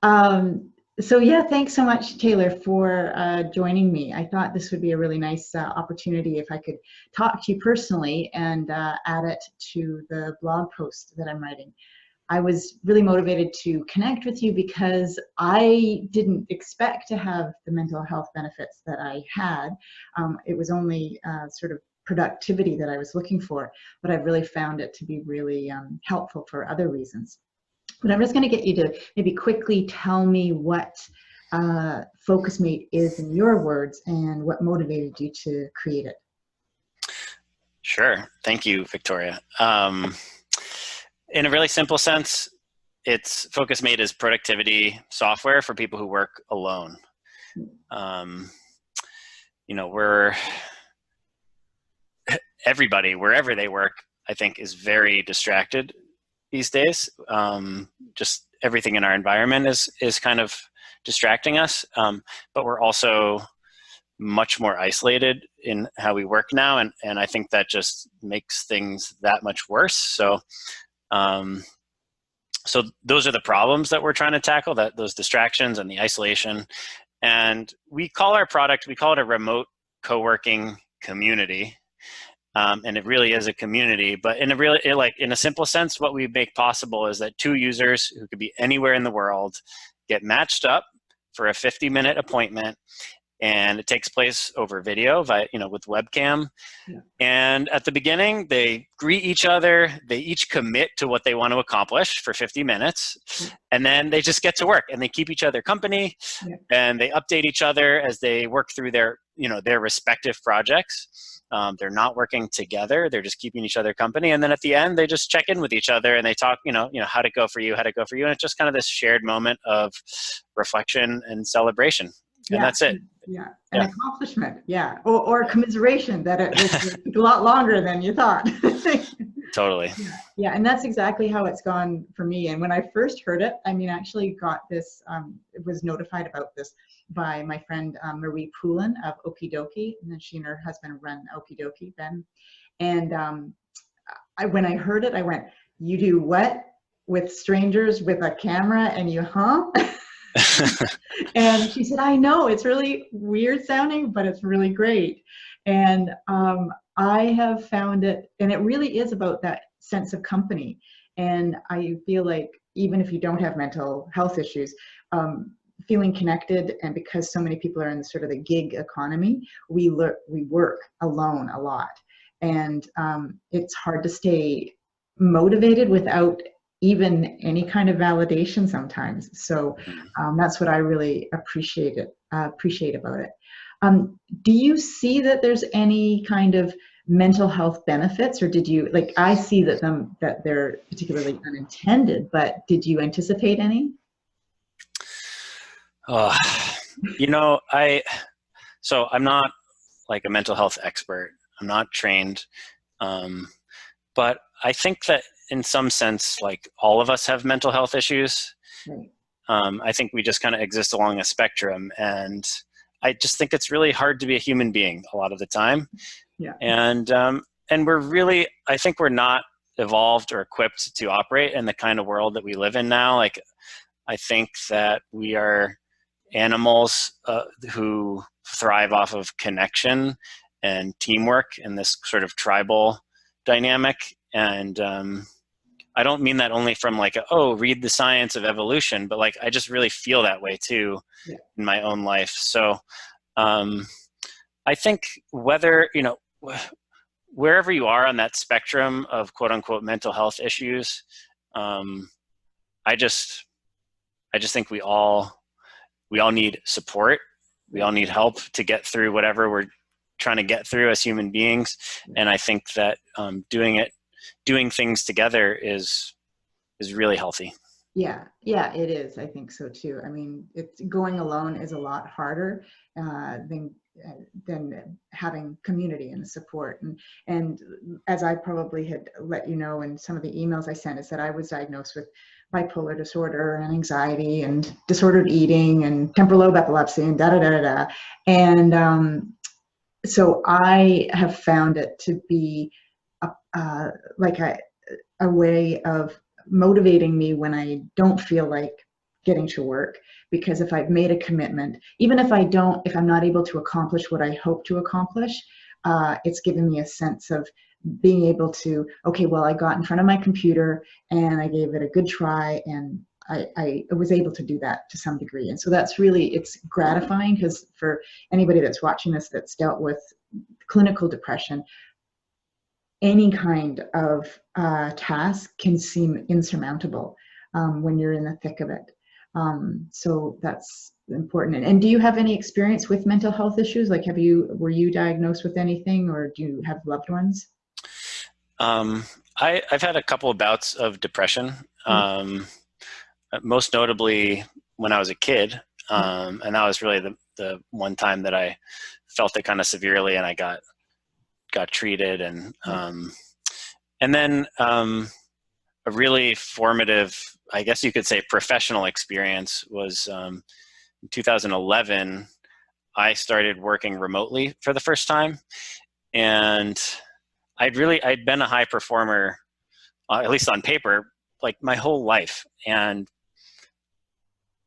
great. So yeah, thanks so much, Taylor, for joining me. I thought this would be a really nice opportunity if I could talk to you personally and add it to the blog post that I'm writing. I was really motivated to connect with you because I didn't expect to have the mental health benefits that I had. It was only sort of productivity that I was looking for, but I've really found it to be really helpful for other reasons. But I'm just going to get you to maybe quickly tell me what FocusMate is in your words and what motivated you to create it. Sure. Thank you, Victoria. In a really simple sense, FocusMate is productivity software for people who work alone. You know, everybody, wherever they work, I think is very distracted these days. Just everything in our environment is kind of distracting us, but we're also much more isolated in how we work now, and I think that just makes things that much worse. So those are the problems that we're trying to tackle, those distractions and the isolation. And we call our product, we call it a remote co-working community. And it really is a community, but in a simple sense, what we make possible is that two users who could be anywhere in the world get matched up for a 50-minute appointment, and it takes place over video with webcam. Yeah. And at the beginning, they greet each other, they each commit to what they want to accomplish for 50 minutes, and then they just get to work and they keep each other company, and they update each other as they work through their respective projects. They're not working together, they're just keeping each other company, and then at the end they just check in with each other and they talk, how'd it go for you, and it's just kind of this shared moment of reflection and celebration. And that's it. Yeah, an accomplishment. Yeah, or commiseration that it took a lot longer than you thought. Totally. Yeah, and that's exactly how it's gone for me. And when I first heard it, I actually got this, was notified about this by my friend Marie Poulin of Okie Dokie, and then she and her husband run Okie Dokie, Ben. And when I heard it, I went, "You do what with strangers with a camera?" And you, And she said, "I know, it's really weird sounding, but it's really great." And I have found it, and it really is about that sense of company. And I feel like even if you don't have mental health issues, feeling connected, and because so many people are in sort of the gig economy, we work alone a lot. And it's hard to stay motivated without even any kind of validation sometimes. So that's what I really appreciate about it. Do you see that there's any kind of mental health benefits, or did you, I see that they're particularly unintended, but did you anticipate any? So I'm not like a mental health expert. I'm not trained, but I think that in some sense, like all of us have mental health issues. Right. I think we just kind of exist along a spectrum, and I just think it's really hard to be a human being a lot of the time. Yeah. And I think we're not evolved or equipped to operate in the kind of world that we live in now. Like, I think that we are animals who thrive off of connection and teamwork and this sort of tribal dynamic. And I don't mean that only from read the science of evolution, but I just really feel that way too in my own life. So I think wherever you are on that spectrum of quote unquote mental health issues, I just think we all need support. We all need help to get through whatever we're trying to get through as human beings. And I think that doing things together is really healthy. Yeah, it is. I think so too. It's going alone is a lot harder than having community and support. And as I probably had let you know in some of the emails I sent, is that I was diagnosed with bipolar disorder and anxiety and disordered eating and temporal lobe epilepsy and da-da-da-da-da. And so I have found it to be a way of motivating me when I don't feel like getting to work, because if I've made a commitment, even if I'm not able to accomplish what I hope to accomplish, it's given me a sense of being able to, okay, well, I got in front of my computer and I gave it a good try, and I was able to do that to some degree. And so that's really, it's gratifying, because for anybody that's watching this that's dealt with clinical depression, any kind of task can seem insurmountable when you're in the thick of it. So that's important. And do you have any experience with mental health issues? Like, were you diagnosed with anything, or do you have loved ones? I've had a couple of bouts of depression, most notably when I was a kid. And that was really the one time that I felt it kind of severely, and I got treated. And then a really formative, I guess you could say, professional experience was in 2011. I started working remotely for the first time, and I'd been a high performer, at least on paper, like my whole life. And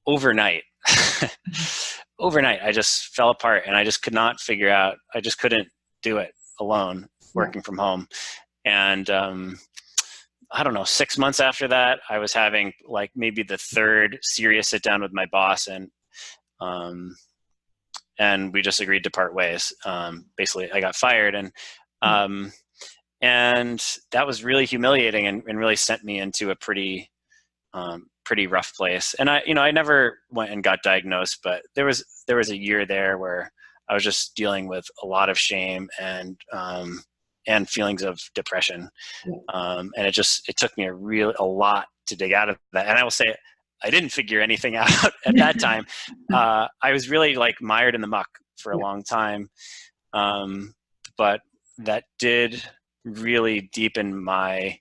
overnight, I just fell apart, and I just could not figure out, I just couldn't do it alone, working from home. And I don't know, 6 months after that, I was having like maybe the third serious sit down with my boss, and we just agreed to part ways. Basically, I got fired, and that was really humiliating, and really sent me into a pretty rough place. And I never went and got diagnosed, but there was a year there where I was just dealing with a lot of shame and feelings of depression. And it took me a lot to dig out of that. And I will say, I didn't figure anything out at that time. I was really like mired in the muck for a long time. But that did really deepen my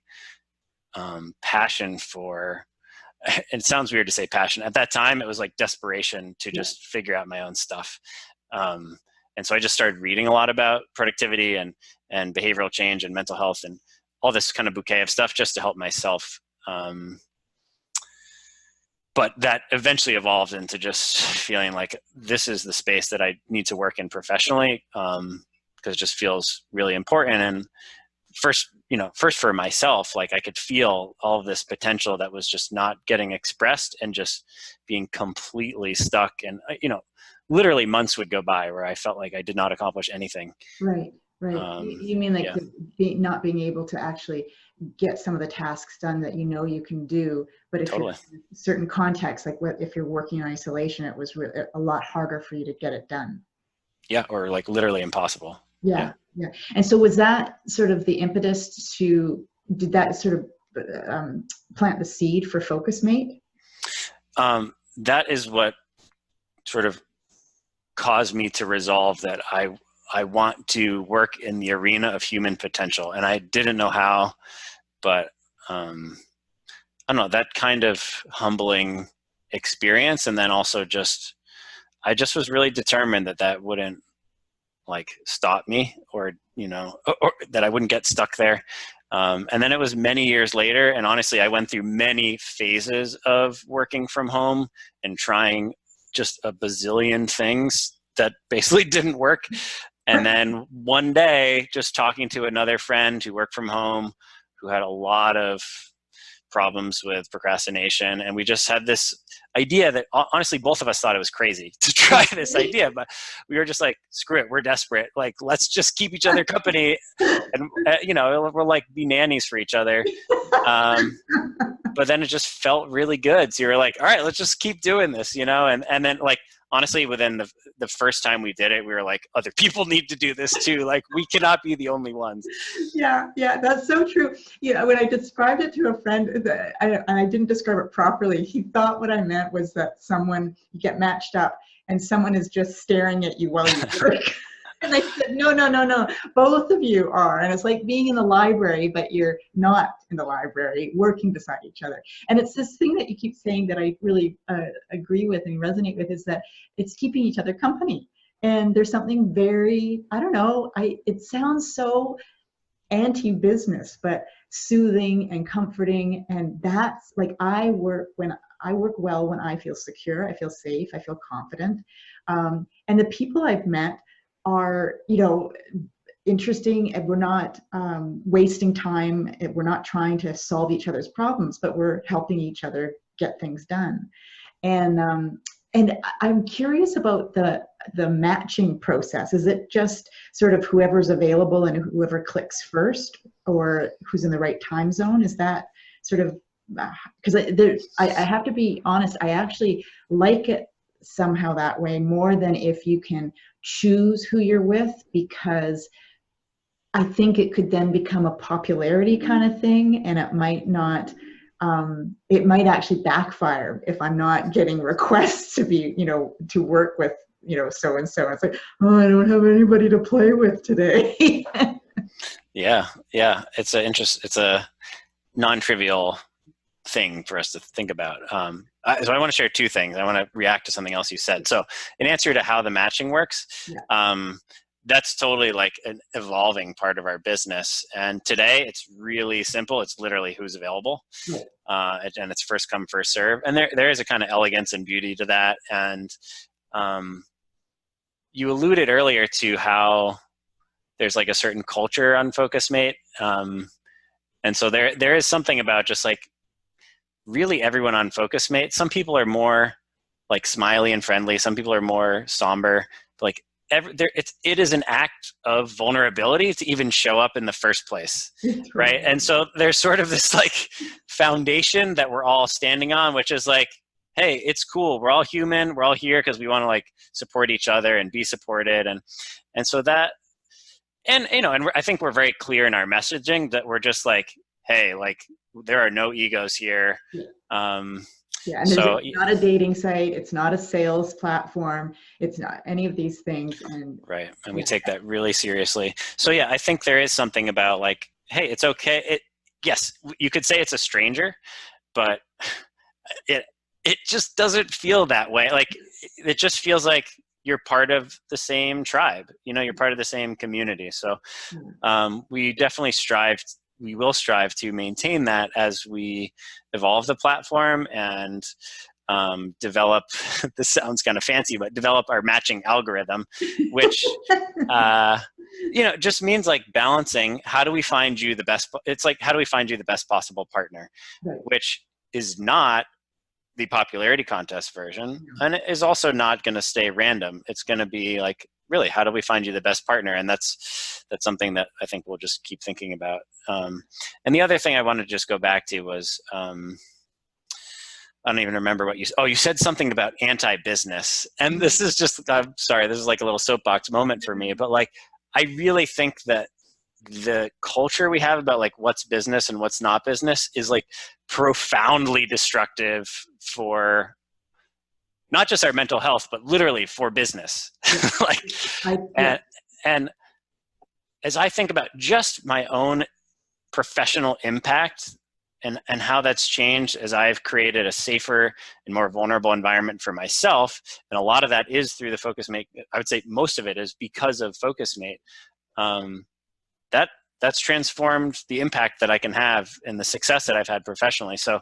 passion for, it sounds weird to say passion. At that time, it was like desperation to just figure out my own stuff. And so I just started reading a lot about productivity and behavioral change and mental health and all this kind of bouquet of stuff just to help myself. But that eventually evolved into just feeling like this is the space that I need to work in professionally, because it just feels really important. And first for myself, like I could feel all of this potential that was just not getting expressed, and just being completely stuck. And, literally months would go by where I felt like I did not accomplish anything. Right. You mean like not being able to actually get some of the tasks done that you can do, but if you're in certain contexts, like if you're working in isolation, it was a lot harder for you to get it done. Yeah, or like literally impossible. Yeah. And so was that sort of the impetus did that sort of plant the seed for FocusMate? That is what sort of caused me to resolve that I want to work in the arena of human potential. And I didn't know how, but I don't know, that kind of humbling experience. And then also I just was really determined that wouldn't like stop me, or that I wouldn't get stuck there. And then it was many years later, and honestly, I went through many phases of working from home and trying just a bazillion things that basically didn't work. And then one day, just talking to another friend who worked from home, who had a lot of problems with procrastination, and we just had this idea that honestly both of us thought it was crazy to try this idea, but we were just like, screw it, we're desperate, like let's just keep each other company, and we'll like be nannies for each other. But then it just felt really good, so you were like, all right, let's just keep doing this, and then like honestly within the first time we did it, we were like, other people need to do this too, like we cannot be the only ones. Yeah, that's so true. When I described it to a friend, I didn't describe it properly, he thought what I meant was that you get matched up and someone is just staring at you while you work. And I said, no, both of you are. And it's like being in the library, but you're not in the library, working beside each other. And it's this thing that you keep saying that I really agree with and resonate with, is that it's keeping each other company. And there's something very, I don't know, it sounds so anti-business, but soothing and comforting. And that's like, when I work well when I feel secure, I feel safe, I feel confident. And the people I've met are, you know, interesting, and we're not wasting time. We're not trying to solve each other's problems, but we're helping each other get things done. And I'm curious about the matching process. Is it just sort of whoever's available and whoever clicks first, or who's in the right time zone? Is that sort of, because I have to be honest, I actually like it somehow that way more than if you can choose who you're with, because I think it could then become a popularity kind of thing, and it might not, it might actually backfire if I'm not getting requests to be, you know, to work with, you know, so and so. It's like, oh, I don't have anybody to play with today. Yeah, it's a non-trivial thing for us to think about. So I want to share two things. I want to react to something else you said. So in answer to how the matching works, yeah. That's totally like an evolving part of our business. And today it's really simple. It's literally who's available. Right. And it's first come, first serve. And there is a kind of elegance and beauty to that. And you alluded earlier to how there's like a certain culture on FocusMate. And so there is something about just like really everyone on FocusMate. Some people are more like smiley and friendly. Some people are more somber. Like it is an act of vulnerability to even show up in the first place, right? And so there's sort of this like foundation that we're all standing on, which is like, hey, it's cool. We're all human. We're all here because we want to like support each other and be supported. And so that, and you know, and I think we're very clear in our messaging that we're just like, hey, like there are no egos here. Yeah, and so, it's not a dating site. It's not a sales platform. It's not any of these things. And right, and we take that really seriously. So yeah, I think there is something about like, hey, it's okay. Yes, you could say it's a stranger, but it just doesn't feel that way. Like it just feels like you're part of the same tribe. You know, you're part of the same community. So we definitely we will strive to maintain that as we evolve the platform and develop, this sounds kind of fancy, but develop our matching algorithm, which, you know, just means like balancing, how do we find you the best, it's like, how do we find you the best possible partner, right. Which is not the popularity contest version, and it is also not going to stay random. It's going to be like, really, how do we find you the best partner? And that's something that I think we'll just keep thinking about. And the other thing I wanted to just go back to was, I don't even remember what you said something about anti-business. And this is just, I'm sorry, this is like a little soapbox moment for me, but like, I really think that the culture we have about like what's business and what's not business is like profoundly destructive for not just our mental health, but literally for business. And as I think about just my own professional impact and how that's changed as I've created a safer and more vulnerable environment for myself, and a lot of that is through the FocusMate, I would say most of it is because of FocusMate, that's transformed the impact that I can have and the success that I've had professionally. So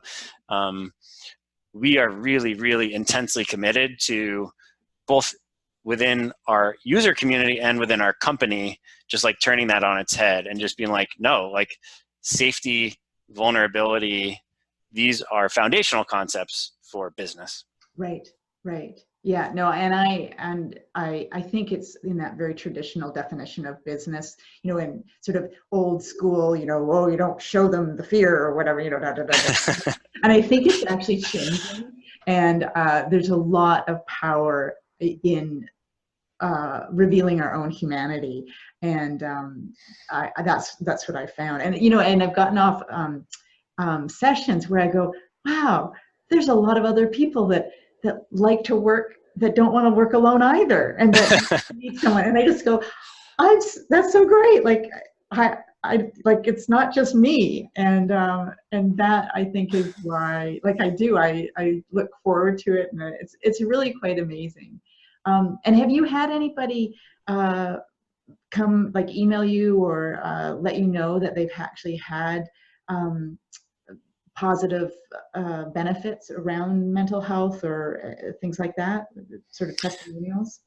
we are really, really intensely committed to both within our user community and within our company, just like turning that on its head and just being like, no, like safety, vulnerability, these are foundational concepts for business. Right, right. Yeah, no, and I think it's in that very traditional definition of business, you know, in sort of old school, you know, oh, you don't show them the fear or whatever, you know, da, da, da, da. And I think it's actually changing, and there's a lot of power in revealing our own humanity, and that's what I found. And you know, and I've gotten off sessions where I go, wow, there's a lot of other people that like to work, that don't want to work alone either, and that need someone. And I just go, that's so great. Like I like, it's not just me. And that I think is why, like I look forward to it, and it's really quite amazing. And have you had anybody come like email you or let you know that they've actually had positive benefits around mental health or things like that, sort of testimonials?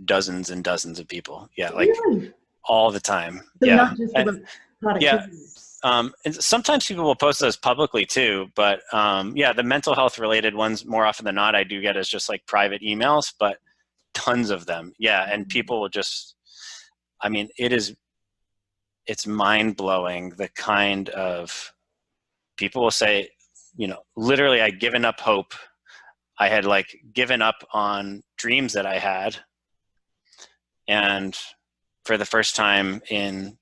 Dozens and dozens of people. Yeah, like Really? all the time. So Yeah. not just And, about yeah. productivity. And sometimes people will post those publicly too, but yeah, the mental health related ones, more often than not, I do get as just like private emails, but tons of them. Yeah. And people will just, I mean, it's mind blowing the kind of people will say, you know, literally I'd given up hope. I had like given up on dreams that I had. And for the first time in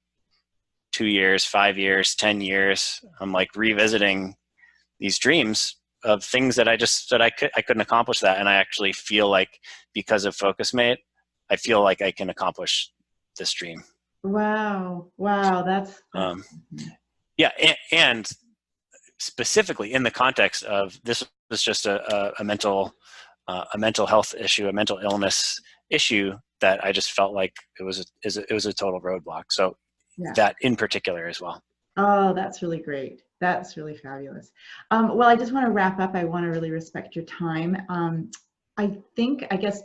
2 years, 5 years, 10 years, I'm like revisiting these dreams of things that I couldn't accomplish that. And I actually feel like because of FocusMate, I feel like I can accomplish this dream. Wow. Wow. That's yeah. And specifically in the context of this was just a mental health issue, a mental illness issue that I just felt like it was a total roadblock. So yeah. that in particular as well. Oh, that's really great. That's really fabulous. Well, I just want to wrap up. I want to really respect your time. I guess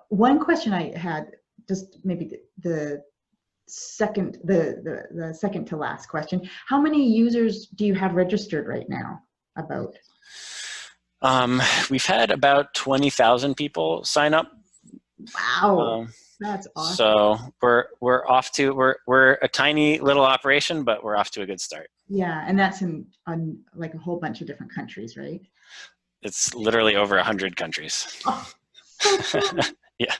one question I had, just maybe the second to last question. How many users do you have registered right now? About? We've had about 20,000 people sign up. Wow. That's awesome. So we're off to we're a tiny little operation, but we're off to a good start. Yeah, and that's in like a whole bunch of different countries, right? It's literally over 100 countries. Oh, so cool. Yeah.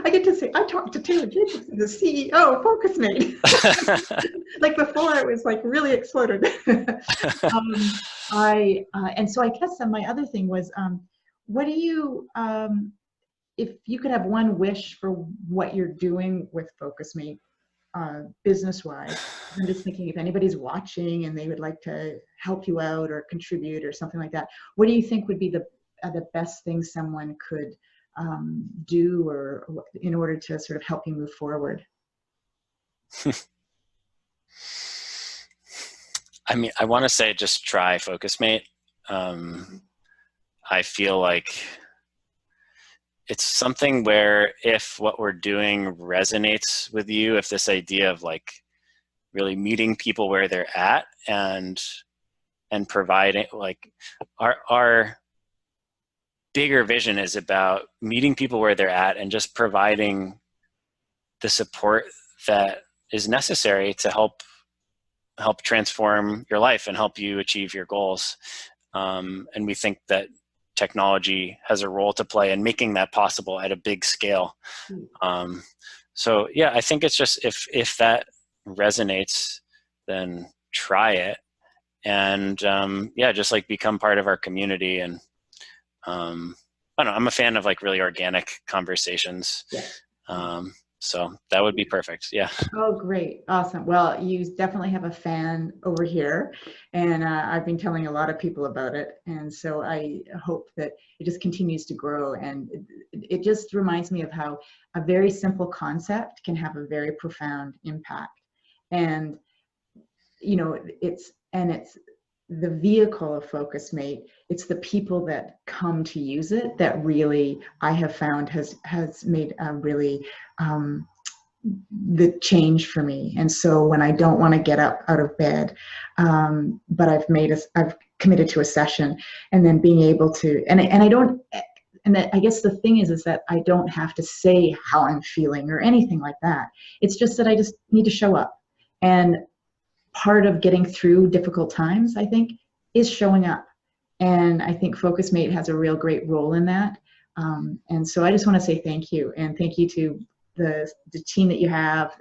I get to say I talked to Taylor Jacobson, the CEO of FocusMate. Like before, it was like really exploded. And so I guess my other thing was, what do you? If you could have one wish for what you're doing with FocusMate, business-wise, I'm just thinking if anybody's watching and they would like to help you out or contribute or something like that, what do you think would be the best thing someone could do or in order to sort of help you move forward? I mean, I want to say just try FocusMate. I feel like it's something where if what we're doing resonates with you, if this idea of like really meeting people where they're at and providing, like our bigger vision is about meeting people where they're at and just providing the support that is necessary to help transform your life and help you achieve your goals. And we think that technology has a role to play in making that possible at a big scale. So yeah, I think it's just if that resonates, then try it, and yeah, just like become part of our community. And I don't know, I'm a fan of like really organic conversations. Yeah. So that would be perfect. Yeah. Oh, great. Awesome. Well, you definitely have a fan over here, and I've been telling a lot of people about it. And so I hope that it just continues to grow. And it just reminds me of how a very simple concept can have a very profound impact. And, you know, it's the vehicle of FocusMate. It's the people that come to use it that really I have found has made a really the change for me. And so when I don't want to get up out of bed, but I've committed to a session, and then being able to, and I don't, and I guess the thing is that I don't have to say how I'm feeling or anything like that. It's just that I just need to show up. And part of getting through difficult times, I think, is showing up. And I think FocusMate has a real great role in that. And so I just want to say thank you, and thank you to the team that you have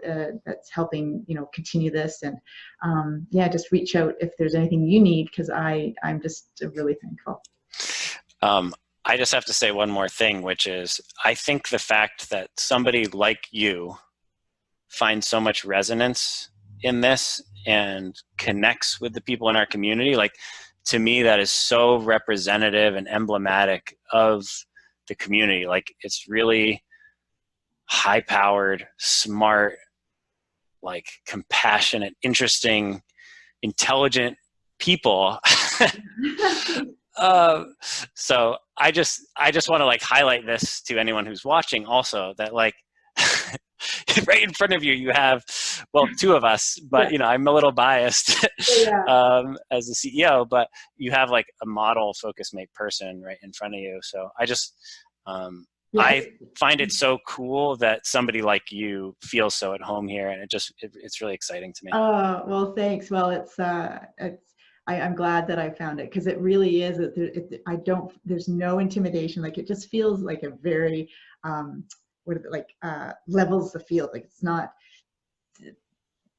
that's helping, you know, continue this. And yeah, just reach out if there's anything you need, because I'm just really thankful. I just have to say one more thing, which is I think the fact that somebody like you finds so much resonance in this and connects with the people in our community, like, to me, that is so representative and emblematic of the community. Like, it's really high-powered, smart, like compassionate, interesting, intelligent people. So I just want to like highlight this to anyone who's watching also, that like right in front of you, you have, well, two of us, but Yeah. you know, I'm a little biased Yeah. as a CEO, but you have like a model FocusMate person right in front of you. So I just, Yes. I find it so cool that somebody like you feels so at home here, and it's really exciting to me. Oh, well, thanks. Well, I'm glad that I found it, because it really is, there's no intimidation. Like, it just feels like a very, levels the field. Like, it's not,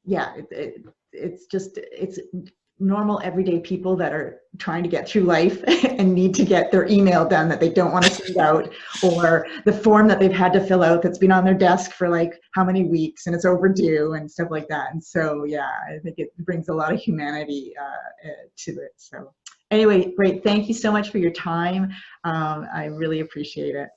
yeah, it's normal everyday people that are trying to get through life and need to get their email done that they don't want to send out, or the form that they've had to fill out that's been on their desk for like how many weeks and it's overdue and stuff like that. And so, yeah, I think it brings a lot of humanity to it. So anyway, great. Thank you so much for your time. I really appreciate it.